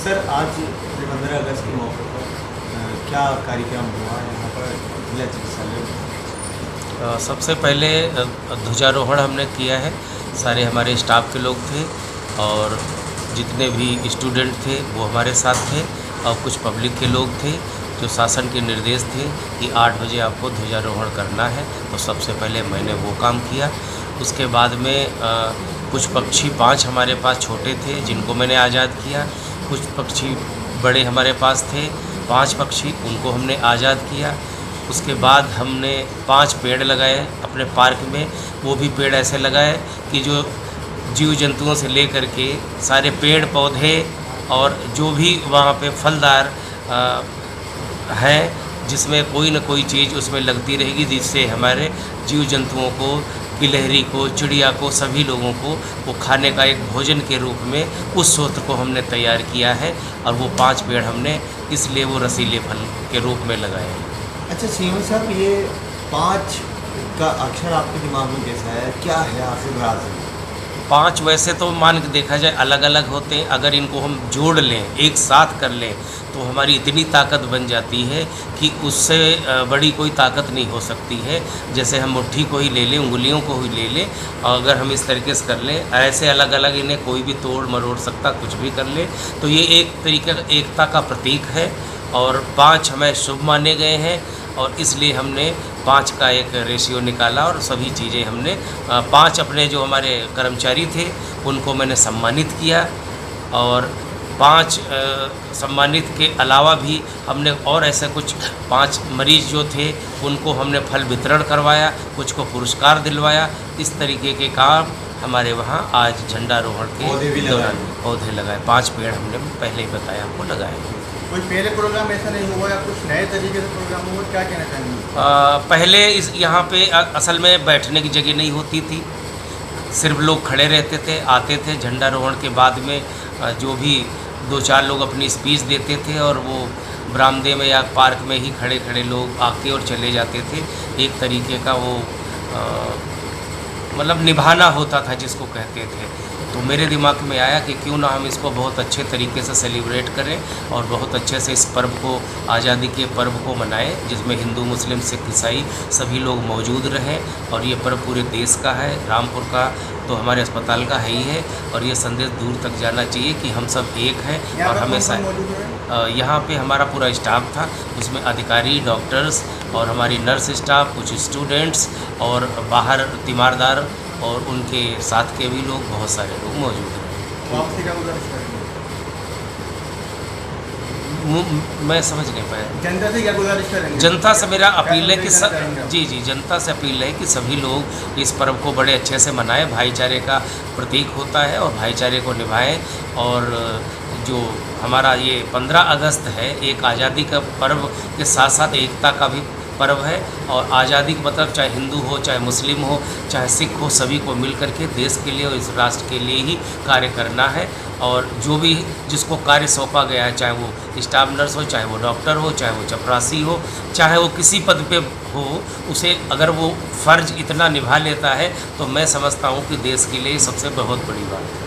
Sir आज 15 अगस्त के मौके पर क्या कार्यक्रम हुआ यहाँ पर जिला चिकित्सालय में? सबसे पहले ध्वजारोहण हमने किया है। सारे हमारे स्टाफ के लोग थे और जितने भी स्टूडेंट थे वो हमारे साथ थे और कुछ पब्लिक के लोग थे। जो शासन के निर्देश थे कि 8 बजे आपको ध्वजारोहण करना है, तो सबसे पहले मैंने वो काम किया। उसके बाद में कुछ पक्षी 5 हमारे पास छोटे थे जिनको मैंने आज़ाद किया। कुछ पक्षी बड़े हमारे पास थे, 5 पक्षी, उनको हमने आज़ाद किया। उसके बाद हमने 5 पेड़ लगाए अपने पार्क में। वो भी पेड़ ऐसे लगाए कि जो जीव जंतुओं से लेकर के सारे पेड़ पौधे और जो भी वहाँ पे फलदार हैं, जिसमें कोई न कोई चीज़ उसमें लगती रहेगी, जिससे हमारे जीव जंतुओं को, गिलहरी को, चिड़िया को, सभी लोगों को वो खाने का एक भोजन के रूप में उस सूत्र को हमने तैयार किया है। और वो 5 पेड़ हमने इसलिए वो रसीले फल के रूप में लगाए हैं। अच्छा सीएम साहब, ये 5 का अक्षर आपके दिमाग में कैसा है, क्या है आखिर राज है? 5 वैसे तो मान के देखा जाए अलग अलग होते हैं, अगर इनको हम जोड़ लें, एक साथ कर लें, तो हमारी इतनी ताकत बन जाती है कि उससे बड़ी कोई ताकत नहीं हो सकती है। जैसे हम मुट्ठी को ही ले लें, उंगलियों को ही ले लें, और अगर हम इस तरीके से कर लें, ऐसे अलग अलग इन्हें कोई भी तोड़ मरोड़ सकता, कुछ भी कर ले, तो ये एक तरीके का एकता का प्रतीक है। और 5 हमें शुभ माने गए हैं और इसलिए हमने 5 का एक रेशियो निकाला और सभी चीज़ें हमने 5 अपने जो हमारे कर्मचारी थे उनको मैंने सम्मानित किया। और 5 सम्मानित के अलावा भी हमने और ऐसे कुछ 5 मरीज़ जो थे उनको हमने फल वितरण करवाया, कुछ को पुरस्कार दिलवाया। इस तरीके के काम हमारे वहाँ आज झंडारोहण के दौरान पौधे लगाए। 5 पेड़ हमने पहले ही बताया आपको लगाए। कोई पहले प्रोग्राम ऐसा नहीं हुआ या कुछ नए तरीके से प्रोग्राम हुआ, क्या कहना चाहेंगे? पहले यहाँ पे असल में बैठने की जगह नहीं होती थी, सिर्फ लोग खड़े रहते थे, आते थे। झंडारोहण के बाद में जो भी 2-4 लोग अपनी स्पीच देते थे और वो बरामदे में या पार्क में ही खड़े खड़े लोग आके और चले जाते थे। एक तरीके का वो मतलब निभाना होता था जिसको कहते थे। तो मेरे दिमाग में आया कि क्यों ना हम इसको बहुत अच्छे तरीके से सेलिब्रेट करें और बहुत अच्छे से इस पर्व को, आज़ादी के पर्व को मनाएं, जिसमें हिंदू, मुस्लिम, सिख, ईसाई सभी लोग मौजूद रहें। और ये पर्व पूरे देश का है, रामपुर का तो हमारे अस्पताल का है ही है। और ये संदेश दूर तक जाना चाहिए कि हम सब एक हैं और हमेशा। यहाँ पे हमारा पूरा स्टाफ था, उसमें अधिकारी, डॉक्टर्स और हमारी नर्स स्टाफ, कुछ स्टूडेंट्स और बाहर तीमारदार और उनके साथ के भी लोग, बहुत सारे लोग मौजूद हैं। आपसे क्या गुजारिश करेंगे? मैं समझ नहीं पाया। जनता से क्या गुजारिश करेंगे? जनता से मेरा अपील है कि जी जनता से अपील है कि सभी लोग इस पर्व को बड़े अच्छे से मनाएं। भाईचारे का प्रतीक होता है और भाईचारे को निभाएं। और जो हमारा ये 15 अगस्त है, एक आज़ादी का पर्व के साथ साथ एकता का भी पर्व है। और आज़ादी का मतलब चाहे हिंदू हो, चाहे मुस्लिम हो, चाहे सिख हो, सभी को मिल करके देश के लिए और इस राष्ट्र के लिए ही कार्य करना है। और जो भी जिसको कार्य सौंपा गया है, चाहे वो स्टाफ नर्स हो, चाहे वो डॉक्टर हो, चाहे वो चपरासी हो, चाहे वो किसी पद पे हो, उसे अगर वो फ़र्ज इतना निभा लेता है तो मैं समझता हूँ कि देश के लिए सबसे बहुत बड़ी बात है।